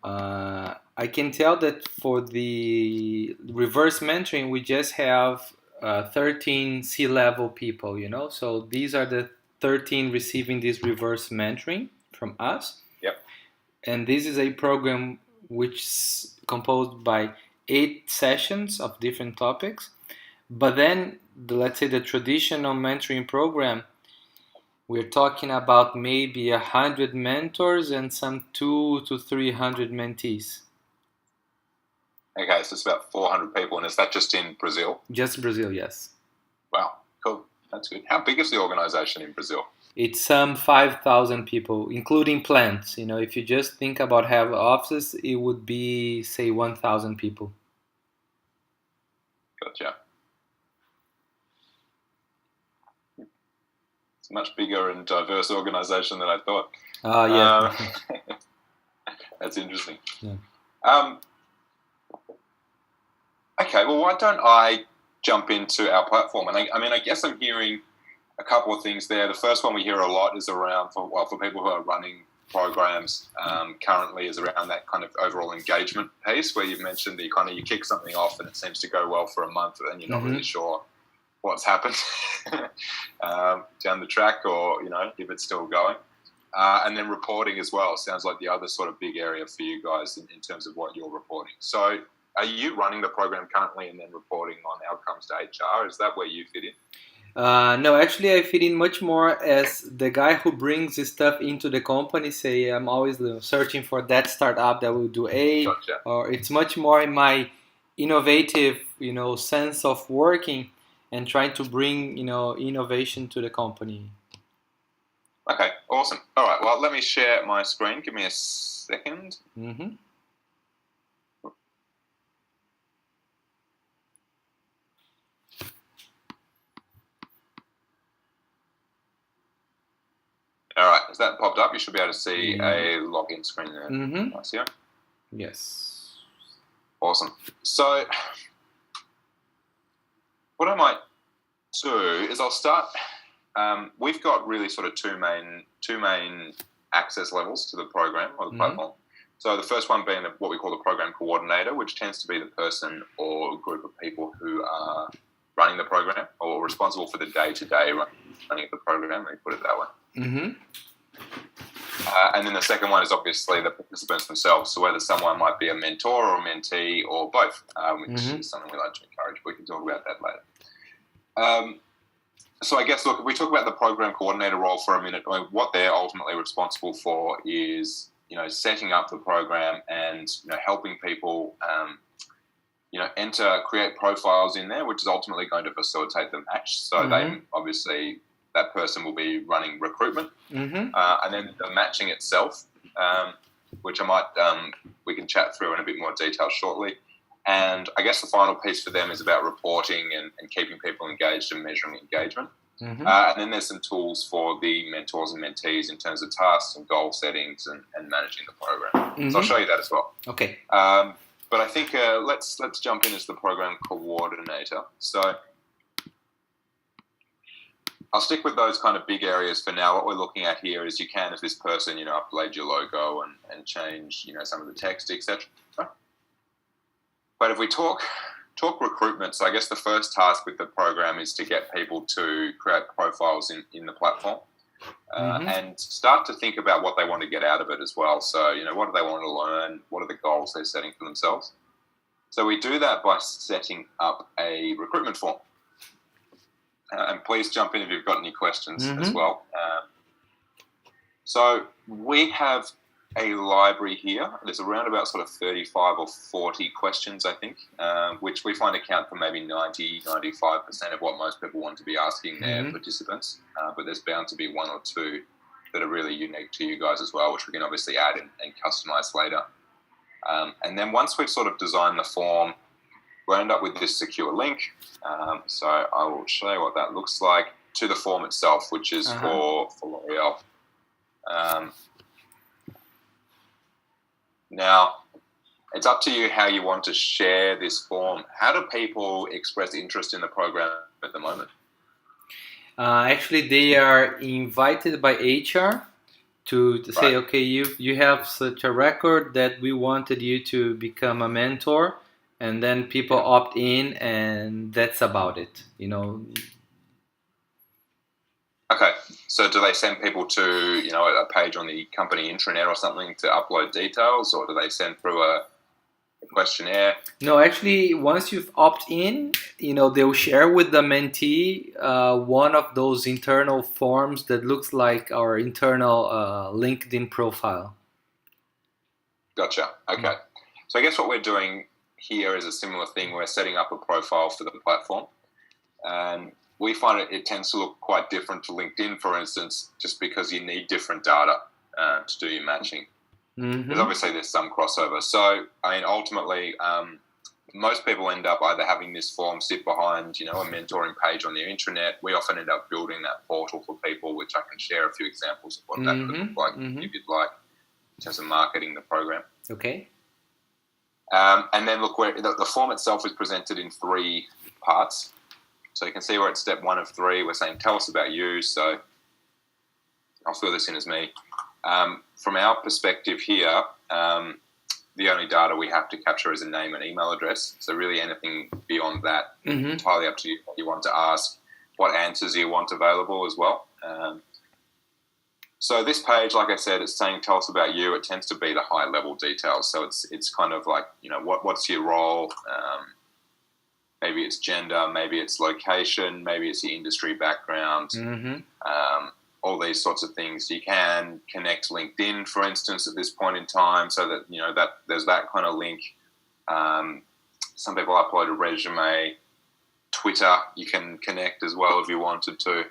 I can tell that for the reverse mentoring, we just have 13 C-level people, So these are the 13 receiving this reverse mentoring from us. Yep. And this is a program which is composed by 8 sessions of different topics. But then, let's say the traditional mentoring program, we're talking about maybe 100 mentors and some 200 to 300 mentees. Okay, so it's about 400 people, and is that just in Brazil? Just Brazil, yes. Wow, cool. That's good. How big is the organization in Brazil? It's some 5,000 people, including plants. If you just think about have offices, it would be, say, 1,000 people. Gotcha. It's a much bigger and diverse organization than I thought. Yes. That's interesting. Yeah. Okay, well, why don't I jump into our platform? And I guess I'm hearing a couple of things there. The first one we hear a lot is around, for people who are running programs currently, is around that kind of overall engagement piece where you've mentioned that you kick something off and it seems to go well for a month and you're not really sure what's happened down the track, or if it's still going. And then reporting as well sounds like the other sort of big area for you guys in terms of what you're reporting. So are you running the program currently and then reporting on outcomes to HR? Is that where you fit in? No, actually, I fit in much more as the guy who brings this stuff into the company. Say, I'm always searching for that startup that will do A, Gotcha. Or it's much more in my innovative, sense of working and trying to bring, innovation to the company. Okay, awesome. All right, well, let me share my screen. Give me a second. Mm-hmm. All right, has that popped up? You should be able to see a login screen there. Mm-hmm. Nice, yeah? Yes. Awesome. So what I might do is I'll start. We've got really sort of two main access levels to the program or the platform. So the first one being what we call the program coordinator, which tends to be the person or group of people who are running the program or responsible for the day-to-day running of the program, let me put it that way. Mm-hmm. And then the second one is obviously the participants themselves. So whether someone might be a mentor or a mentee or both, which is something we like to encourage. We can talk about that later. So I guess, look, if we talk about the program coordinator role for a minute, what they're ultimately responsible for is, setting up the program and, helping people, create profiles in there, which is ultimately going to facilitate the match. So they obviously, that person will be running recruitment, and then the matching itself, which we can chat through in a bit more detail shortly. And I guess the final piece for them is about reporting and keeping people engaged and measuring engagement. And then there's some tools for the mentors and mentees in terms of tasks and goal settings and managing the program. So I'll show you that as well. Okay. But I think let's jump in as the program coordinator. So I'll stick with those kind of big areas for now. What we're looking at here is you can, as this person, upload your logo and change, some of the text, etc. But if we talk recruitment, so I guess the first task with the program is to get people to create profiles in the platform and start to think about what they want to get out of it as well. So, what do they want to learn? What are the goals they're setting for themselves? So we do that by setting up a recruitment form. And please jump in if you've got any questions as well. So we have a library here. There's around about sort of 35 or 40 questions, I think, which we find account for maybe 95% of what most people want to be asking their participants. But there's bound to be one or two that are really unique to you guys as well, which we can obviously add and customize later. And then once we've sort of designed the form, we'll end up with this secure link. So I will show you what that looks like to the form itself, which is for L'Oreal. Now, it's up to you how you want to share this form. How do people express interest in the program at the moment? Actually, they are invited by HR to say, Right. okay, you have such a record that we wanted you to become a mentor, and then people Yeah. opt in, and that's about it. Okay. So do they send people to, a page on the company intranet or something to upload details, or do they send through a questionnaire? No, actually, once you've opt in, they'll share with the mentee one of those internal forms that looks like our internal LinkedIn profile. Gotcha. Okay. So I guess what we're doing here is a similar thing. We're setting up a profile for the platform, and we find it tends to look quite different to LinkedIn, for instance, just because you need different data to do your matching. Because obviously there's some crossover. So, I mean, ultimately, most people end up either having this form sit behind, a mentoring page on their intranet. We often end up building that portal for people, which I can share a few examples of what that could look like if you'd like, in terms of marketing the program. Okay. And then look, where the form itself is presented in 3 parts. So you can see we're at step 1 of 3. We're saying, tell us about you. So I'll fill this in as me. From our perspective here, the only data we have to capture is a name and email address. So really anything beyond that, entirely up to you what you want to ask, what answers you want available as well. So this page, like I said, it's saying, tell us about you. It tends to be the high level details. So it's kind of like, what's your role? Maybe it's gender, maybe it's location, maybe it's your industry background, all these sorts of things. You can connect LinkedIn, for instance, at this point in time, so that that there's that kind of link. Some people upload a resume. Twitter, you can connect as well if you wanted to.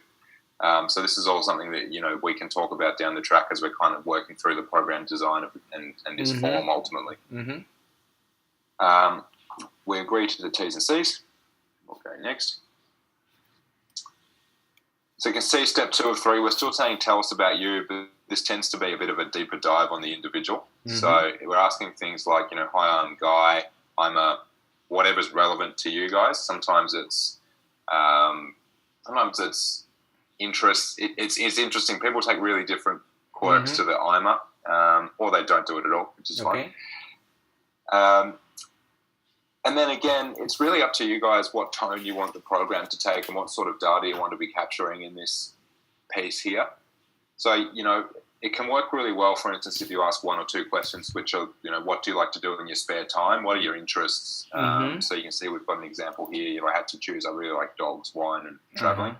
So this is all something that we can talk about down the track as we're kind of working through the program design and this form ultimately. We agree to the T's and C's. We'll go next. So you can see step 2 of 3, we're still saying tell us about you, but this tends to be a bit of a deeper dive on the individual. So we're asking things like, hi, I'm Guy. I'm a whatever's relevant to you guys. Sometimes it's interests. It's interesting. People take really different quirks to the I'm a, or they don't do it at all, which is fine. And then again, it's really up to you guys what tone you want the program to take and what sort of data you want to be capturing in this piece here. So, it can work really well, for instance, if you ask 1 or 2 questions, which are, what do you like to do in your spare time? What are your interests? So you can see we've got an example here. I had to choose. I really like dogs, wine, and traveling.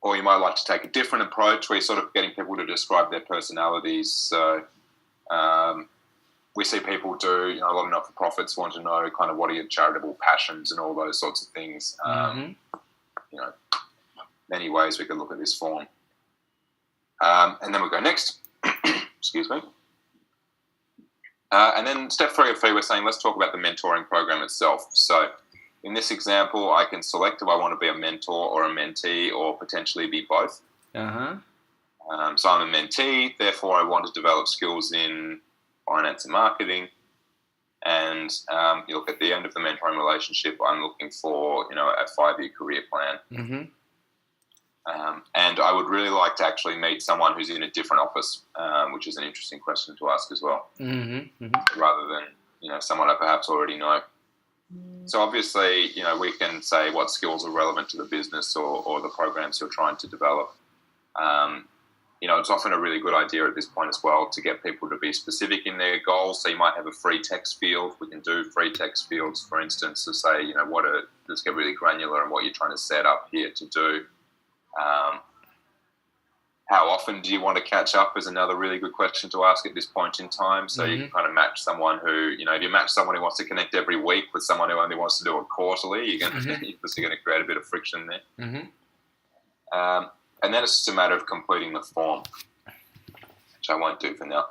Or you might like to take a different approach where you're sort of getting people to describe their personalities. So, we see people do, a lot of not-for-profits want to know kind of what are your charitable passions and all those sorts of things. Many ways we could look at this form. And then we'll go next. Excuse me. And then step 3 of 3, we're saying let's talk about the mentoring program itself. So in this example, I can select if I want to be a mentor or a mentee or potentially be both. So I'm a mentee, therefore I want to develop skills in finance and marketing, and you look at the end of the mentoring relationship, I'm looking for a 5-year career plan, and I would really like to actually meet someone who's in a different office, which is an interesting question to ask as well, rather than someone I perhaps already know. So obviously we can say what skills are relevant to the business or the programs you're trying to develop. It's often a really good idea at this point as well to get people to be specific in their goals. So you might have a free text field. We can do free text fields, for instance, to say, let's get really granular on what you're trying to set up here to do. How often do you want to catch up is another really good question to ask at this point in time. So you can kind of match someone who, if you match someone who wants to connect every week with someone who only wants to do it quarterly, you're going to create a bit of friction there. And then it's just a matter of completing the form, which I won't do for now.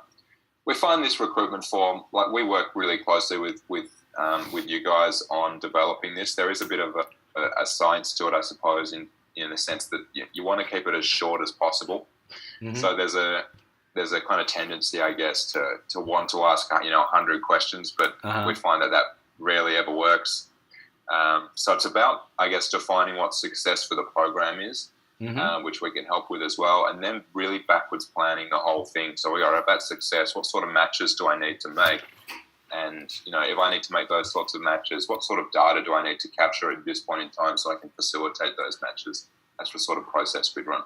We find this recruitment form, like we work really closely with you guys on developing this. There is a bit of a science to it, I suppose, in the sense that you want to keep it as short as possible. So there's a kind of tendency, I guess, to want to ask 100 questions, but we find that rarely ever works. So it's about, I guess, defining what success for the program is. which we can help with as well. And then really backwards planning the whole thing. So we are about success. What sort of matches do I need to make? And, if I need to make those sorts of matches, what sort of data do I need to capture at this point in time so I can facilitate those matches? That's the sort of process we'd run.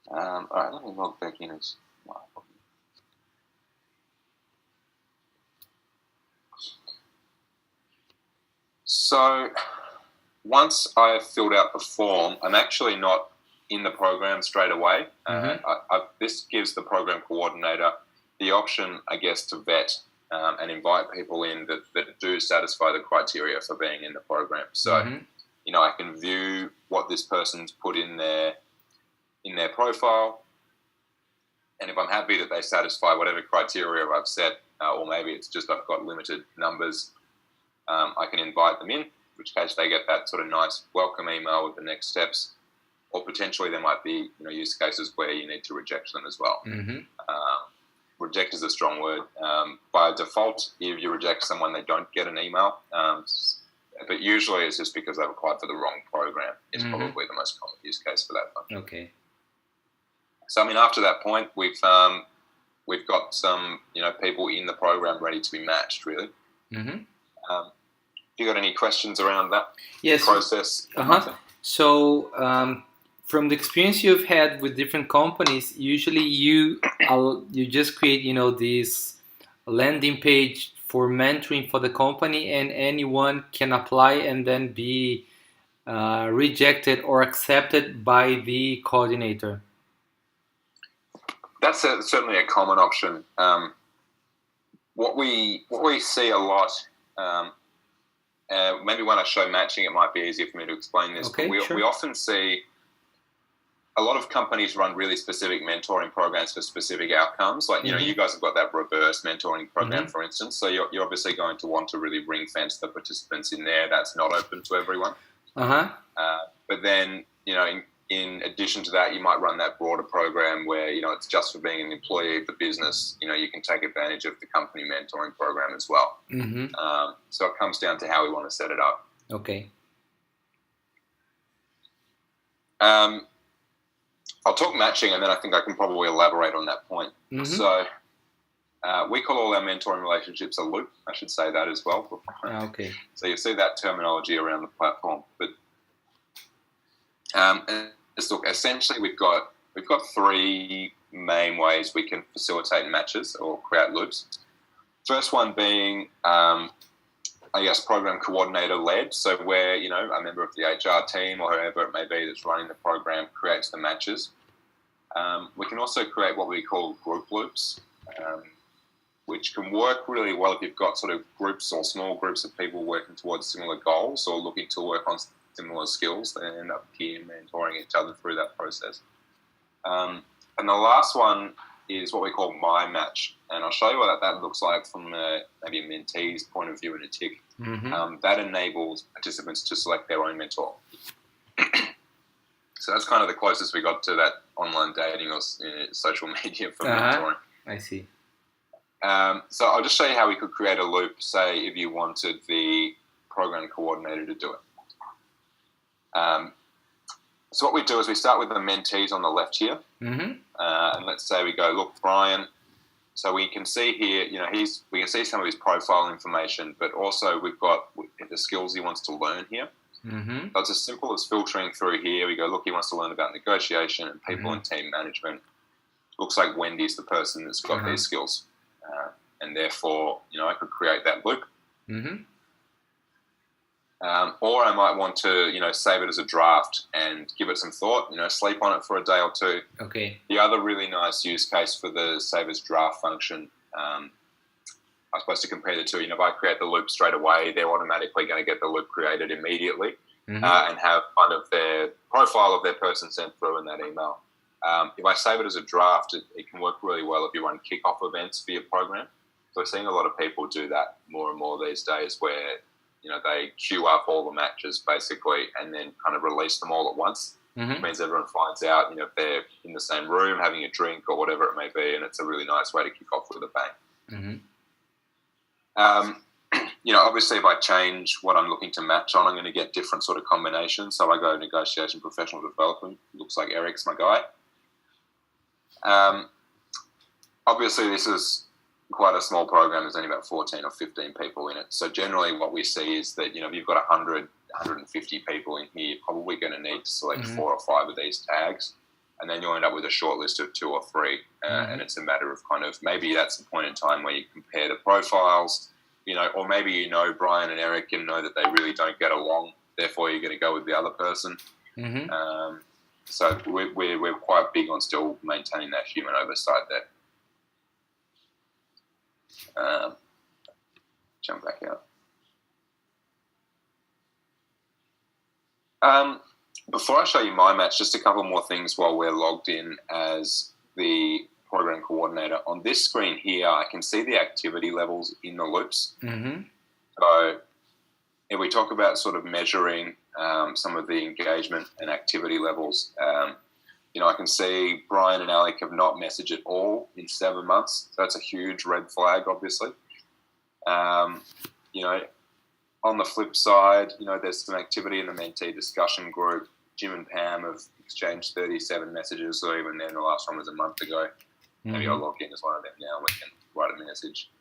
All right, let me log back in as well. So once I've filled out the form, I'm actually not in the program straight away. This gives the program coordinator the option, I guess, to vet and invite people in that do satisfy the criteria for being in the program. So, I can view what this person's put in their profile, and if I'm happy that they satisfy whatever criteria I've set, or maybe it's just I've got limited numbers, I can invite them in, in which case they get that sort of nice welcome email with the next steps. Or potentially there might be use cases where you need to reject them as well. Reject is a strong word. By default, if you reject someone, they don't get an email. But usually it's just because they've applied for the wrong program. It's probably the most common use case for that function. Okay. So after that point, we've got some people in the program ready to be matched. Really. Have you got any questions around that process? So, from the experience you've had with different companies, usually you just create, this landing page for mentoring for the company, and anyone can apply and then be rejected or accepted by the coordinator. That's certainly a common option. What we see a lot. Maybe when I show matching, it might be easier for me to explain this. Okay, but we often see a lot of companies run really specific mentoring programs for specific outcomes. Like, you guys have got that reverse mentoring program, for instance. So you're obviously going to want to really ring fence the participants in there. That's not open to everyone. But then, in addition to that, you might run that broader program where, it's just for being an employee of the business. You can take advantage of the company mentoring program as well. So it comes down to how we want to set it up. Okay. I'll talk matching, and then I think I can probably elaborate on that point. So we call all our mentoring relationships a loop. I should say that as well. Okay. So you'll see that terminology around the platform. But look, essentially we've got three main ways we can facilitate matches or create loops. First one being, program coordinator led. So where, a member of the HR team or whoever it may be that's running the program creates the matches. We can also create what we call group loops, which can work really well if you've got sort of groups or small groups of people working towards similar goals or looking to work on similar skills. They end up peer mentoring each other through that process. And the last one is what we call My Match. And I'll show you what that looks like from maybe a mentee's point of view in a tick. That enables participants to select their own mentor. So that's kind of the closest we got to that online dating or social media for mentoring. I see. So I'll just show you how we could create a loop, say, if you wanted the program coordinator to do it. So what we do is we start with the mentees on the left here. And let's say we go, look, Brian. So we can see here, we can see some of his profile information, but also we've got the skills he wants to learn here. So it's as simple as filtering through here. We go, look, he wants to learn about negotiation and people and team management. Looks like Wendy's the person that's got these skills. And therefore, I could create that loop. Or I might want to, save it as a draft and give it some thought, sleep on it for a day or two. Okay. The other really nice use case for the save as draft function, I'm supposed to compare the two. If I create the loop straight away, they're automatically going to get the loop created immediately and have kind of their profile of their person sent through in that email. If I save it as a draft, it can work really well if you run kickoff events for your program. So we're seeing a lot of people do that more and more these days where, they queue up all the matches basically and then kind of release them all at once. Which means everyone finds out, if they're in the same room having a drink or whatever it may be, and it's a really nice way to kick off with a bang. obviously if I change what I'm looking to match on, I'm going to get different sort of combinations. So I go negotiation, professional development. Looks like Eric's my guy. Obviously, this is quite a small program. There's only about 14 or 15 people in it. So generally what we see is that, if you've got 100, 150 people in here, you're probably going to need to select 4 or 5 of these tags. And then you'll end up with a short list of 2 or 3. And it's a matter of kind of, maybe that's the point in time where you compare the profiles, or maybe Brian and Eric and know that they really don't get along. Therefore, you're going to go with the other person. So we're quite big on still maintaining that human oversight there. Jump back out. Before I show you my match, just a couple more things while we're logged in as the program coordinator. On this screen here, I can see the activity levels in the loops. So if we talk about sort of measuring some of the engagement and activity levels, I can see Brian and Alec have not messaged at all in 7 months. So that's a huge red flag, obviously. On the flip side, there's some activity in the mentee discussion group. Jim and Pam have exchanged 37 messages, or even then the last one was a month ago. Maybe I'll log in as one of them now and we can write a message.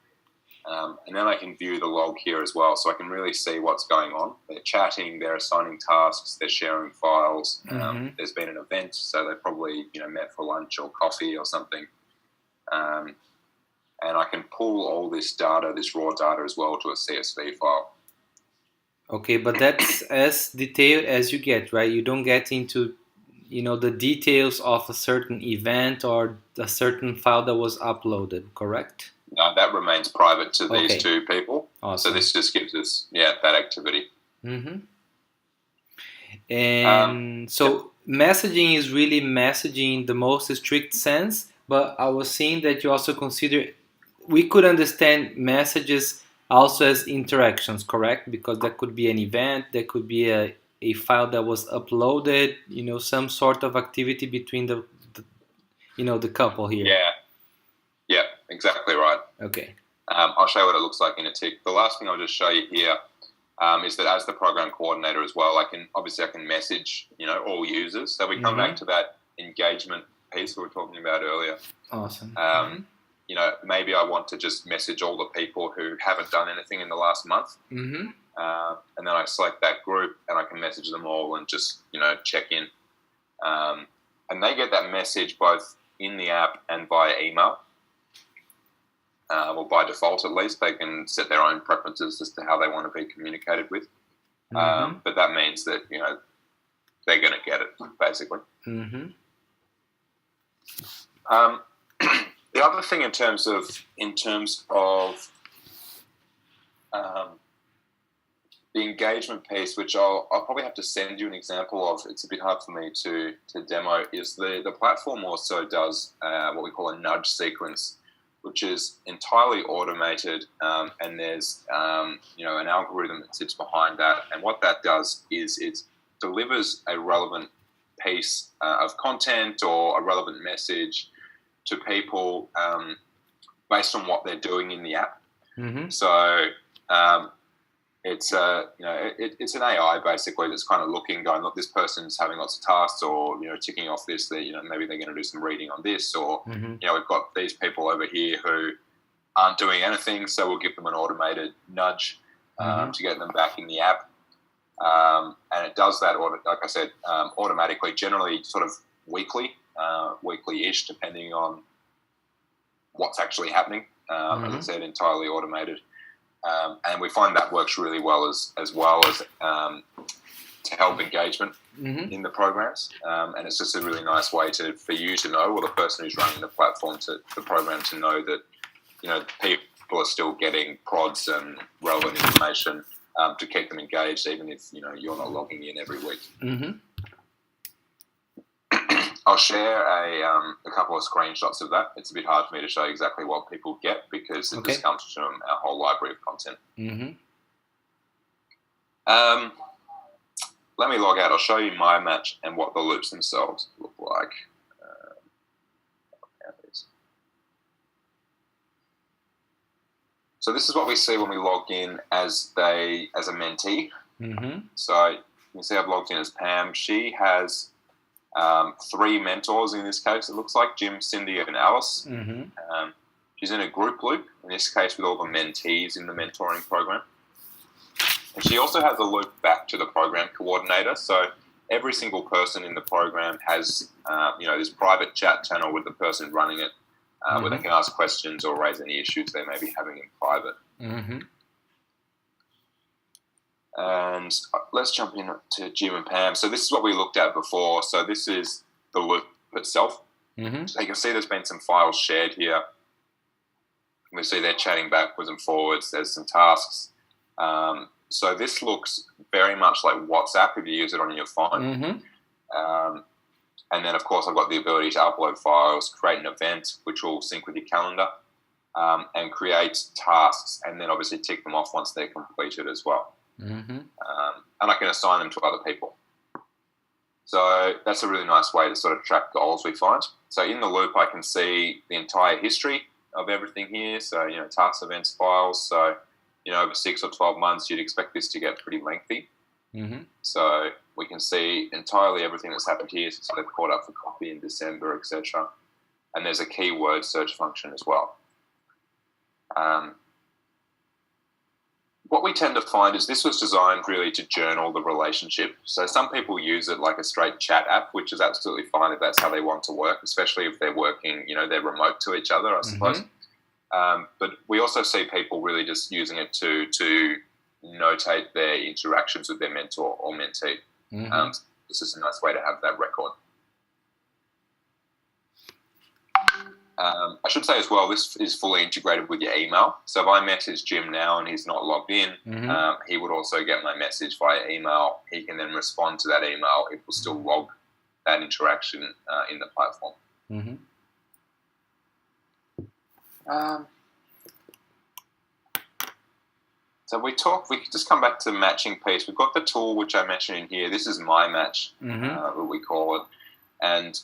And then I can view the log here as well, so I can really see what's going on. They're chatting, they're assigning tasks, they're sharing files. There's been an event, so they probably met for lunch or coffee or something. And I can pull all this data, this raw data as well, to a CSV file. Okay, but that's as detailed as you get, right? You don't get into the details of a certain event or a certain file that was uploaded, correct? No, that remains private to these 2 people. Awesome. So this just gives us, that activity. And messaging is really messaging in the most strict sense, but I was seeing that you also consider, we could understand messages also as interactions, correct? Because that could be an event, that could be a file that was uploaded, some sort of activity between the couple here. Yeah, exactly right. Okay. I'll show you what it looks like in a tick. The last thing I'll just show you here is that as the program coordinator as well, I can message, all users. So we come back to that engagement piece we were talking about earlier. Awesome. Maybe I want to just message all the people who haven't done anything in the last month. And then I select that group and I can message them all and just, check in. And they get that message both in the app and via email. Or by default, at least, they can set their own preferences as to how they want to be communicated with. But that means that, they're going to get it, basically. The other thing in terms of the engagement piece, which I'll probably have to send you an example of, it's a bit hard for me to demo, is the platform also does what we call a nudge sequence, which is entirely automated, and there's an algorithm that sits behind that. And what that does is it delivers a relevant piece of content or a relevant message to people based on what they're doing in the app. So it's it's an AI basically that's kind of looking, going, look, this person's having lots of tasks, or ticking off this. That maybe they're going to do some reading on this, or we've got these people over here who aren't doing anything, so we'll give them an automated nudge to get them back in the app. And it does that, like I said, automatically, generally sort of weekly-ish, depending on what's actually happening. As I said, entirely automated. And we find that works really well as to help engagement in the programs. And it's just a really nice way for you to know, or the person who's running the platform, the program, to know that people are still getting prods and relevant information to keep them engaged, even if you're not logging in every week. I'll share a couple of screenshots of that. It's a bit hard for me to show exactly what people get because it just comes from our whole library of content. Let me log out. I'll show you my match and what the loops themselves look like. So this is what we see when we log in as a mentee. So you can see I've logged in as Pam. She has 3 mentors in this case, it looks like, Jim, Cindy, and Alice. She's in a group loop, in this case with all the mentees in the mentoring program. And she also has a loop back to the program coordinator. So every single person in the program has, this private chat channel with the person running it, where they can ask questions or raise any issues they may be having in private. And let's jump in to Jim and Pam. So this is what we looked at before. So this is the loop itself. So you can see there's been some files shared here. We see they're chatting backwards and forwards. There's some tasks. So this looks very much like WhatsApp if you use it on your phone. And then, of course, I've got the ability to upload files, create an event, which will sync with your calendar, and create tasks, and then obviously tick them off once they're completed as well. And I can assign them to other people. So that's a really nice way to sort of track goals we find. So in the loop, I can see the entire history of everything here. So, tasks, events, files. So, over 6 or 12 months, you'd expect this to get pretty lengthy. So we can see entirely everything that's happened here. So they've caught up for coffee in December, etc. And there's a keyword search function as well. What we tend to find is this was designed really to journal the relationship. So some people use it like a straight chat app, which is absolutely fine if that's how they want to work, especially if they're working, they're remote to each other, I suppose. But we also see people really just using it to notate their interactions with their mentor or mentee. This is a nice way to have that record. I should say as well, this is fully integrated with your email. So if I message Jim now and he's not logged in, he would also get my message via email. He can then respond to that email. It will still log that interaction in the platform. So we could just come back to the matching piece. We've got the tool, which I mentioned in here. This is My Match, what we call it. And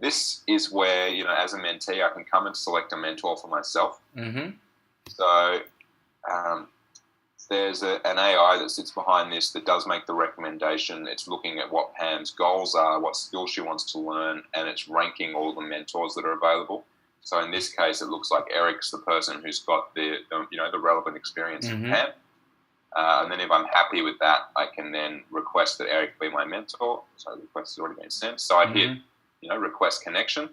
this is where, as a mentee, I can come and select a mentor for myself. So there's an AI that sits behind this that does make the recommendation. It's looking at what Pam's goals are, what skills she wants to learn, and it's ranking all the mentors that are available. So in this case, it looks like Eric's the person who's got the relevant experience with Pam. And then if I'm happy with that, I can then request that Eric be my mentor. So the request has already been sent. So I'd hit, request connection.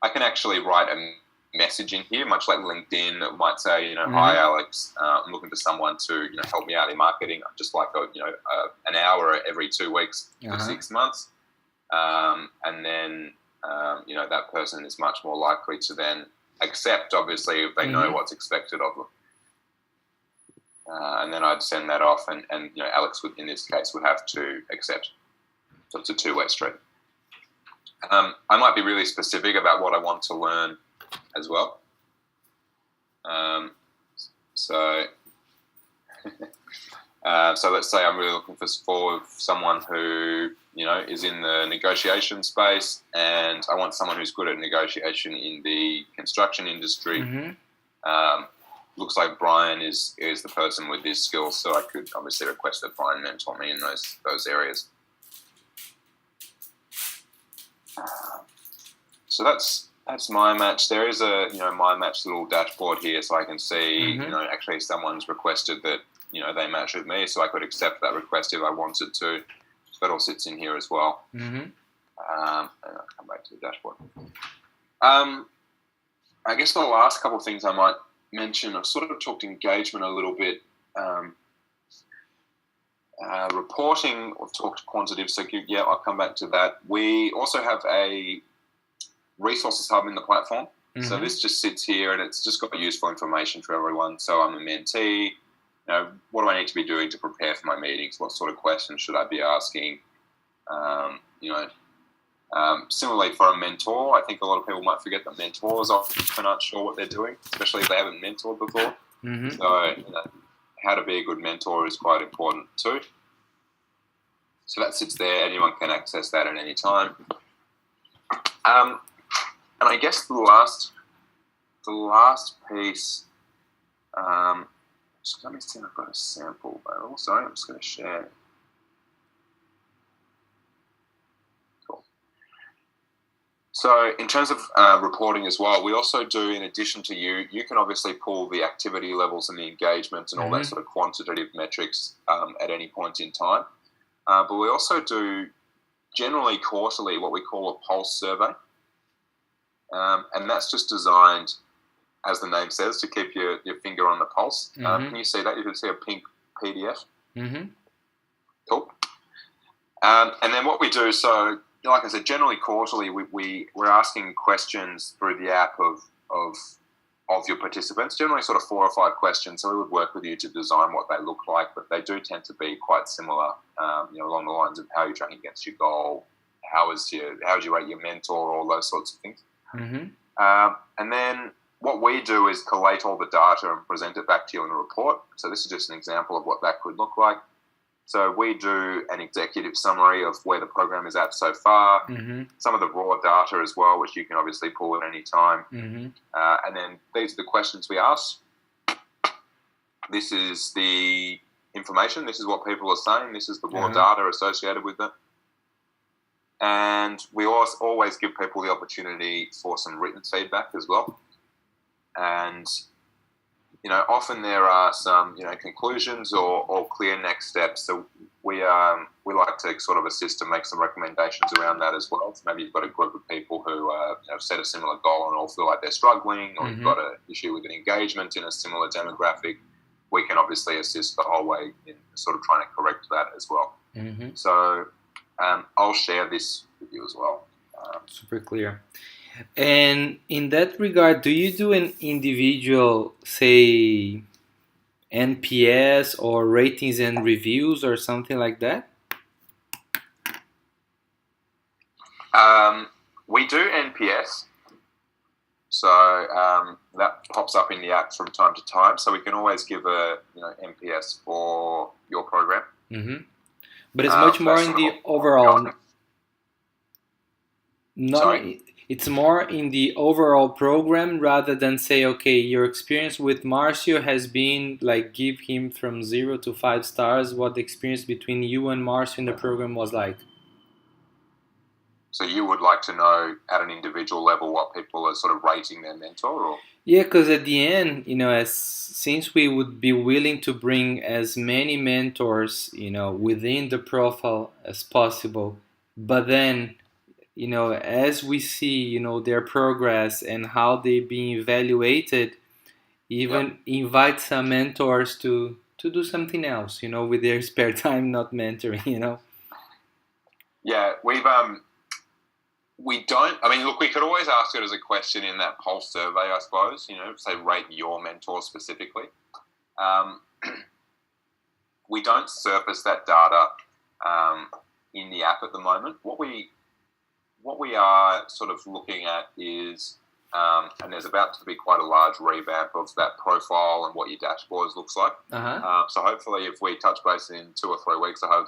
I can actually write a message in here, much like LinkedIn, that might say, hi Alex, I'm looking for someone to, help me out in marketing. I'd just like, an hour every 2 weeks for 6 months. And then, that person is much more likely to then accept, obviously, if they know what's expected of them. And then I'd send that off, and Alex would, in this case, would have to accept. So it's a two-way street. I might be really specific about what I want to learn as well. So let's say I'm really looking for someone who, is in the negotiation space, and I want someone who's good at negotiation in the construction industry. Looks like Brian is the person with these skills, so I could obviously request that Brian mentor me in those areas. So that's My Match. There is a My Match little dashboard here, so I can see actually someone's requested that they match with me, so I could accept that request if I wanted to. So that all sits in here as well. And I'll come back to the dashboard. I guess the last couple of things I might mention, I've sort of talked engagement a little bit. Reporting, I've talked quantitative, so I'll come back to that. We also have a resources hub in the platform. So this just sits here, and it's just got useful information for everyone. So I'm a mentee. What do I need to be doing to prepare for my meetings? What sort of questions should I be asking? Similarly for a mentor, I think a lot of people might forget that mentors often aren't sure what they're doing, especially if they haven't mentored before. So how to be a good mentor is quite important too. So that sits there. Anyone can access that at any time. And I guess the last piece So let me see if I've got a sample. Sorry, I'm just going to share. Cool. So in terms of reporting as well, we also do, in addition to you can obviously pull the activity levels and the engagement and all that sort of quantitative metrics at any point in time. But we also do generally quarterly what we call a pulse survey. And that's just designed, as the name says, to keep your finger on the pulse. Can you see that? You can see a pink PDF. Cool. And then what we do, so like I said, generally quarterly, we're asking questions through the app of your participants, generally sort of 4 or 5 questions. So we would work with you to design what they look like, but they do tend to be quite similar, along the lines of how you're tracking against your goal, how would you rate your mentor, all those sorts of things. And then what we do is collate all the data and present it back to you in a report. So this is just an example of what that could look like. So we do an executive summary of where the program is at so far, some of the raw data as well, which you can obviously pull at any time. And then these are the questions we ask. This is the information. This is what people are saying. This is the raw data associated with it. And we always give people the opportunity for some written feedback as well. And, often there are some, conclusions or clear next steps. So we like to sort of assist and make some recommendations around that as well. So maybe you've got a group of people who have set a similar goal and all feel like they're struggling, or you've got an issue with an engagement in a similar demographic. We can obviously assist the whole way in sort of trying to correct that as well. So I'll share this with you as well. Super clear. And in that regard, do you do an individual, say, NPS or ratings and reviews or something like that? We do NPS. So that pops up in the app from time to time. So we can always give a NPS for your program. But it's much more in the overall. Sorry? It's more in the overall program rather than say, okay, your experience with Marcio has been like, give him from 0 to 5 stars what the experience between you and Marcio in the program was like. So you would like to know at an individual level what people are sort of rating their mentor, or? Yeah, because at the end, since we would be willing to bring as many mentors, within the profile as possible, but then, as we see, their progress and how they being evaluated, even invite some mentors to do something else, with their spare time, not mentoring, Yeah, we don't. I mean, look, we could always ask it as a question in that pulse survey, I suppose. Say rate your mentor specifically. We don't surface that data in the app at the moment. What we are sort of looking at is, and there's about to be quite a large revamp of that profile and what your dashboards looks like. So hopefully, if we touch base in 2 or 3 weeks, I have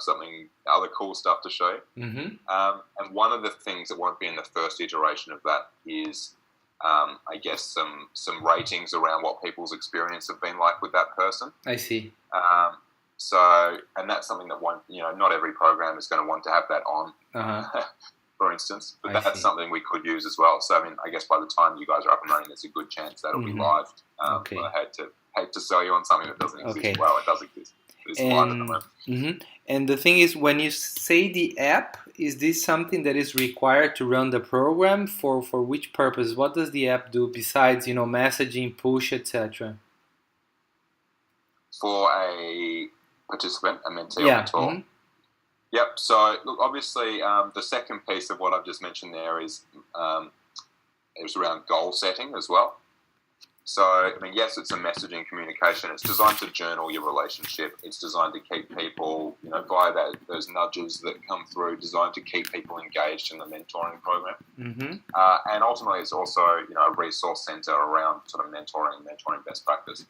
other cool stuff to show you. And one of the things that won't be in the first iteration of that is, I guess, some ratings around what people's experience have been like with that person. I see. And that's something that not every program is going to want to have that on. For instance, but that's something we could use as well. So, I guess by the time you guys are up and running, there's a good chance that'll be live. But I hate to sell you on something that doesn't exist. Well, it does exist. It's live at the moment. And the thing is, when you say the app, is this something that is required to run the program? For which purpose? What does the app do besides, messaging, push, etc.? For a participant, a mentee or mentor. Yep. So, look, obviously, the second piece of what I've just mentioned there is around goal setting as well. So, yes, it's a messaging communication. It's designed to journal your relationship. It's designed to keep people, via those nudges that come through, designed to keep people engaged in the mentoring program. And ultimately, it's also, a resource center around sort of mentoring best practice.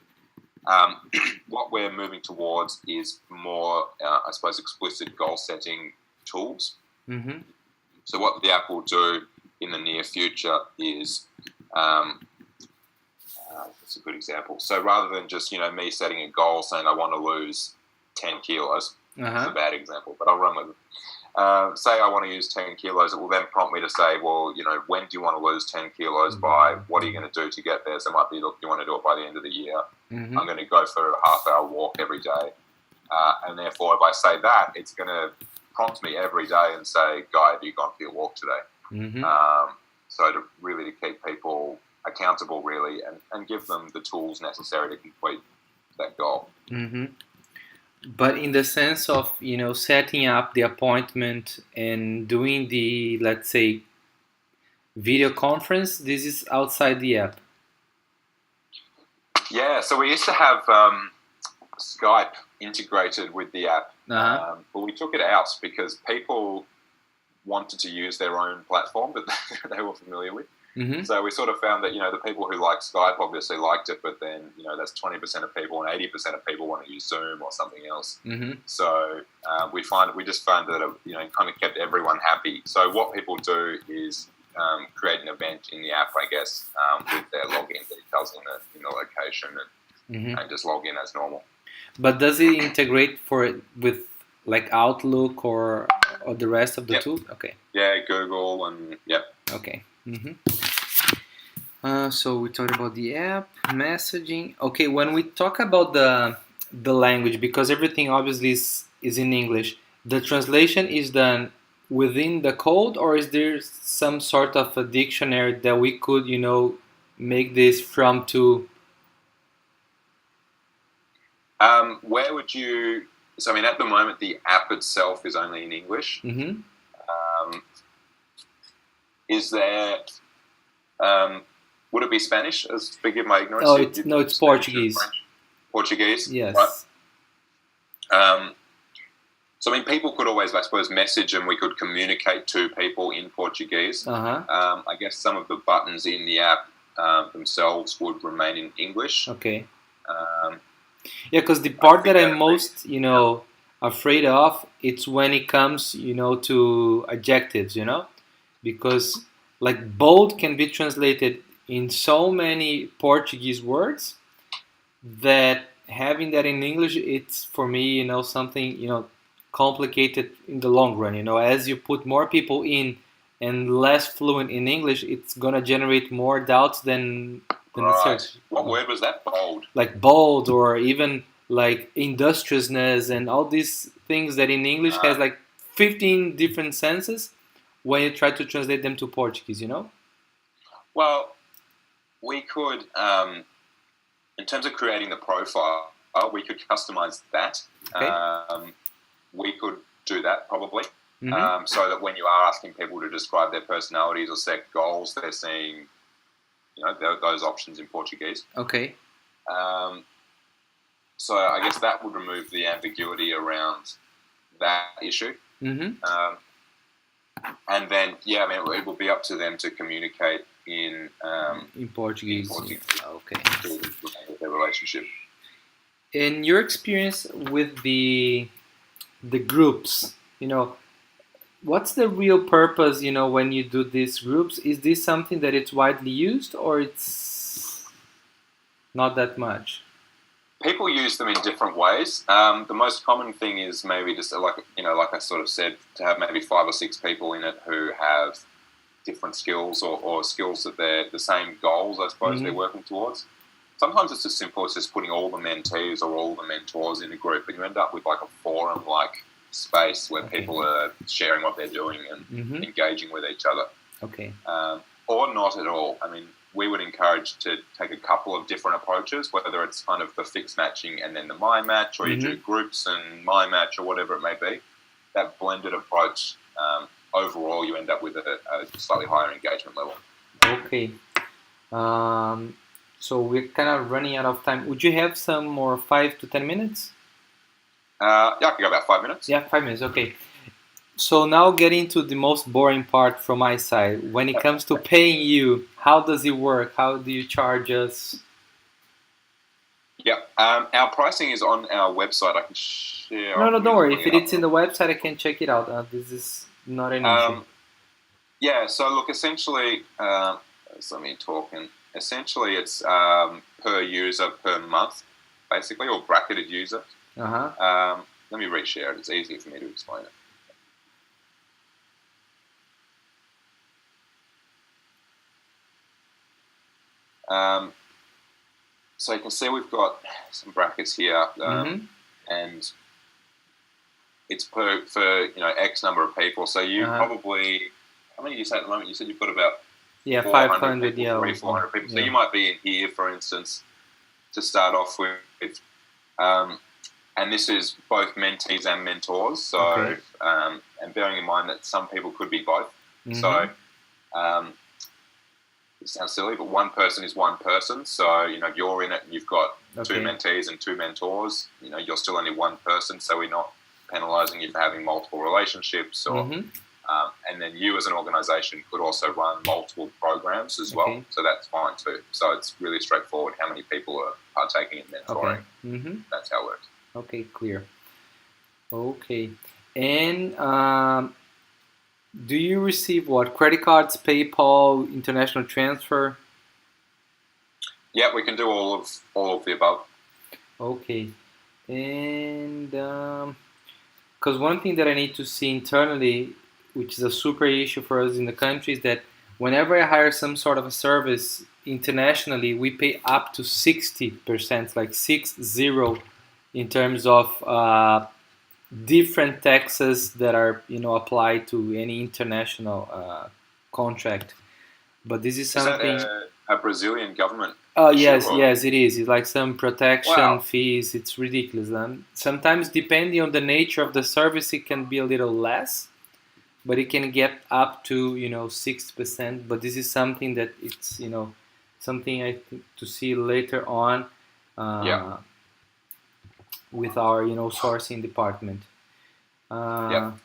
What we're moving towards is more, I suppose, explicit goal-setting tools. So what the app will do in the near future is, It's a good example. So rather than just me setting a goal saying I want to lose 10 kilos, it's a bad example, but I'll run with it. Say I want to use 10 kilos, it will then prompt me to say, well, when do you want to lose 10 kilos by? What are you going to do to get there? So it might be, look, you want to do it by the end of the year. I'm going to go for a half-hour walk every day. And therefore, if I say that, it's going to prompt me every day and say, Guy, have you gone for your walk today? So to keep people accountable, really, and give them the tools necessary to complete that goal. But in the sense of, setting up the appointment and doing the, let's say, video conference, this is outside the app. Yeah, so we used to have Skype integrated with the app, but we took it out because people wanted to use their own platform that they were familiar with. So we sort of found that, the people who like Skype obviously liked it, but then, that's 20% of people and 80% of people want to use Zoom or something else. So we just found that it, kind of kept everyone happy. So what people do is create an event in the app, I guess, with their login details in the location and just log in as normal. But does it integrate with like Outlook or the rest of the tools? Okay. Yeah, Google and Okay. So we talked about the app, messaging. Okay, when we talk about the language, because everything obviously is in English, the translation is done within the code, or is there some sort of a dictionary that we could, make this from to? Where would you? So I mean, at the moment, the app itself is only in English. Is there? Would it be Spanish? Forgive my ignorance. Oh, it's Portuguese. Portuguese. Yes. Right. So I mean, people could always, I suppose, message and we could communicate to people in Portuguese. I guess some of the buttons in the app themselves would remain in English. Okay. Yeah, because the part that I'm most, afraid of, it's when it comes, to adjectives, because like bold can be translated in so many Portuguese words that having that in English, it's for me, something, complicated in the long run. As you put more people in and less fluent in English, it's gonna generate more doubts than Right. What word was that? Bold. Like bold, or even like industriousness and all these things that in English has like 15 different senses when you try to translate them to Portuguese, Well, we could, in terms of creating the profile, we could customize that. Okay. We could do that probably, so that when you are asking people to describe their personalities or set goals, they're seeing, those options in Portuguese. Okay. So I guess that would remove the ambiguity around that issue. And then, it will be up to them to communicate in Portuguese. Okay. With their relationship. In your experience with the groups, what's the real purpose? When you do these groups, is this something that it's widely used, or it's not that much? People use them in different ways. The most common thing is maybe just like I sort of said, to have maybe 5 or 6 people in it who have different skills or skills that they're the same goals, I suppose, they're working towards. Sometimes it's as simple as just putting all the mentees or all the mentors in a group, and you end up with like a forum-like space where people are sharing what they're doing and engaging with each other. Okay. Or not at all. I mean, we would encourage to take a couple of different approaches, whether it's kind of the fixed matching and then the my match, or you do groups and my match, or whatever it may be. That blended approach, overall, you end up with a slightly higher engagement level. Okay. So we're kind of running out of time. Would you have some more 5 to 10 minutes? I can go about 5 minutes. Yeah, 5 minutes. Okay. So now getting to the most boring part from my side. When it comes to paying you, how does it work? How do you charge us? Yeah, our pricing is on our website. I can share. No, don't worry. If it's in the website, I can check it out. This is not an issue. Yeah, so look, essentially, So let me talk. And essentially, it's per user per month, basically, or bracketed user. Let me reshare it. It's easier for me to explain it. So you can see we've got some brackets here, and it's for X number of people. So you probably, how many do you say at the moment? You said you've got about 500 people, 400 people. So you might be in here, for instance, to start off with. And this is both mentees and mentors. So and bearing in mind that some people could be both. So it sounds silly, but one person is one person. So, if you're in it and you've got two mentees and two mentors, you're still only one person. So we're not penalising you for having multiple relationships. Or, and then you as an organisation could also run multiple programs as well. So that's fine too. So it's really straightforward how many people are partaking in mentoring. That's how it works. Okay, clear. Okay. And do you receive what? Credit cards, PayPal, international transfer? Yeah, we can do all of the above. Okay. And because one thing that I need to see internally, which is a super issue for us in the country, is that whenever I hire some sort of a service internationally, we pay up to 60%, like 60, in terms of different taxes that are applied to any international contract. But this is something. Is that a Brazilian government? Oh yes, it is. It's like some protection fees. It's ridiculous. Sometimes, depending on the nature of the service, it can be a little less, but it can get up to 6%. But this is something that it's something I think to see later on. With our sourcing department. And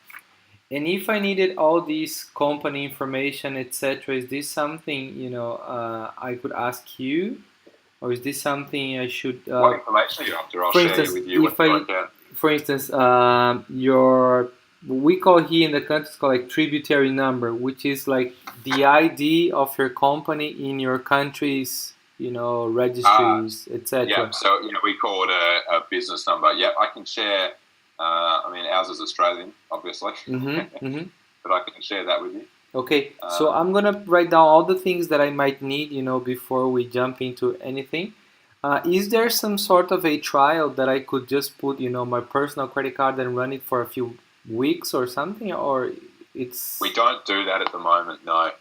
if I needed all these company information, etc., is this something I could ask you, or is this something I should? What information are you after? I'll share it with you. For instance, we call here in the country, it's called like tributary number, which is like the ID of your company in your country's registries, etc. Yeah, so we call it a business number. Yeah, I can share. Ours is Australian, obviously, but I can share that with you. Okay, so I'm gonna write down all the things that I might need, before we jump into anything. Is there some sort of a trial that I could just put, my personal credit card and run it for a few weeks or something, or it's? We don't do that at the moment. No.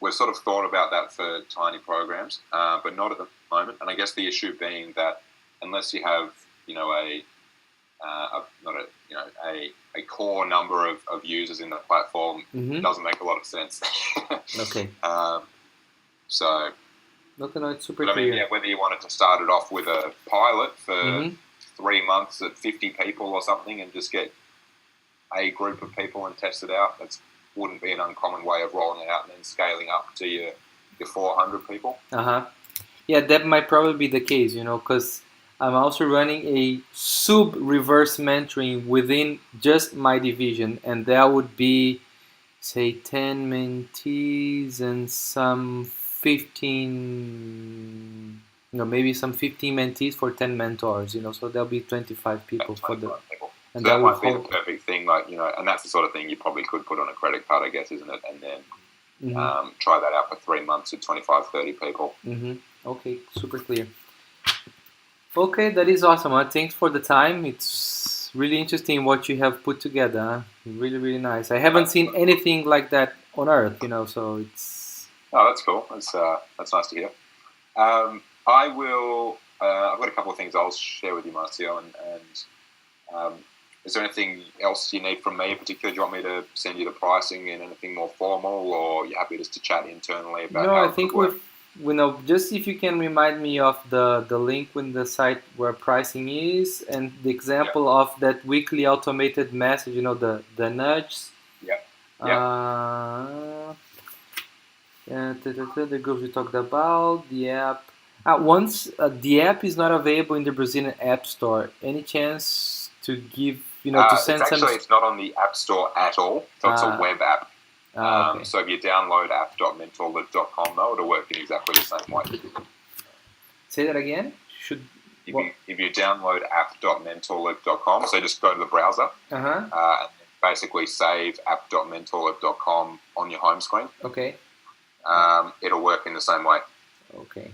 We've sort of thought about that for tiny programs, but not at the moment. And I guess the issue being that unless you have, a core number of users in the platform, it doesn't make a lot of sense. Okay. So. No, it's super clear. Whether you wanted to start it off with a pilot for 3 months at 50 people or something, and just get a group of people and test it out, that's wouldn't be an uncommon way of rolling it out and then scaling up to your 400 people. Yeah, that might probably be the case, because I'm also running a sub-reverse mentoring within just my division, and that would be, say, 10 mentees and some 15, maybe some 15 mentees for 10 mentors, so there'll be 25 people for the... And so that might be the perfect thing, and that's the sort of thing you probably could put on a credit card, I guess, isn't it? And then try that out for 3 months at 25, 30 people. Okay, super clear. Okay, that is awesome. Thanks for the time. It's really interesting what you have put together. Really, really nice. I haven't seen anything like that on Earth, so it's... Oh, that's cool. That's nice to hear. I will... I've got a couple of things I'll share with you, Marcio, and is there anything else you need from me in particular? Do you want me to send you the pricing and anything more formal, or are you happy just to chat internally about No, I think just if you can remind me of the link in the site where pricing is and the example of that weekly automated message, the nudges. The groups we talked about, the app. Once the app is not available in the Brazilian App Store, any chance to give, to send it's not on the App Store at all, so it's a web app. Okay. So if you download app.mentorloop.com, though, it'll work in exactly the same way. Say that again. If you download app.mentorloop.com, so just go to the browser and basically save app.mentorloop.com on your home screen. Okay. It'll work in the same way. Okay.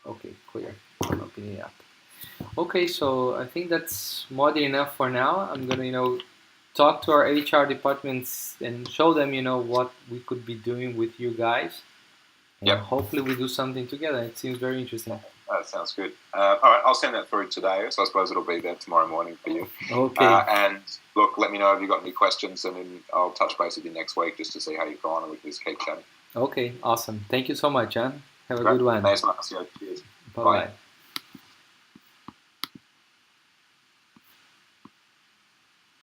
Okay, clear. I'm opening it up. Okay, so I think that's more than enough for now. I'm gonna, talk to our HR departments and show them, what we could be doing with you guys. And Yep. hopefully we do something together. It seems very interesting. That sounds good. All right, I'll send that through today, so I suppose it'll be there tomorrow morning for you. Okay. And look, let me know if you've got any questions, and then I'll touch base with you next week just to see how you've gone, and we can just keep chatting. Okay, awesome. Thank you so much, John. Have a Great. good one. Thanks, Marcio. Cheers. Bye-bye.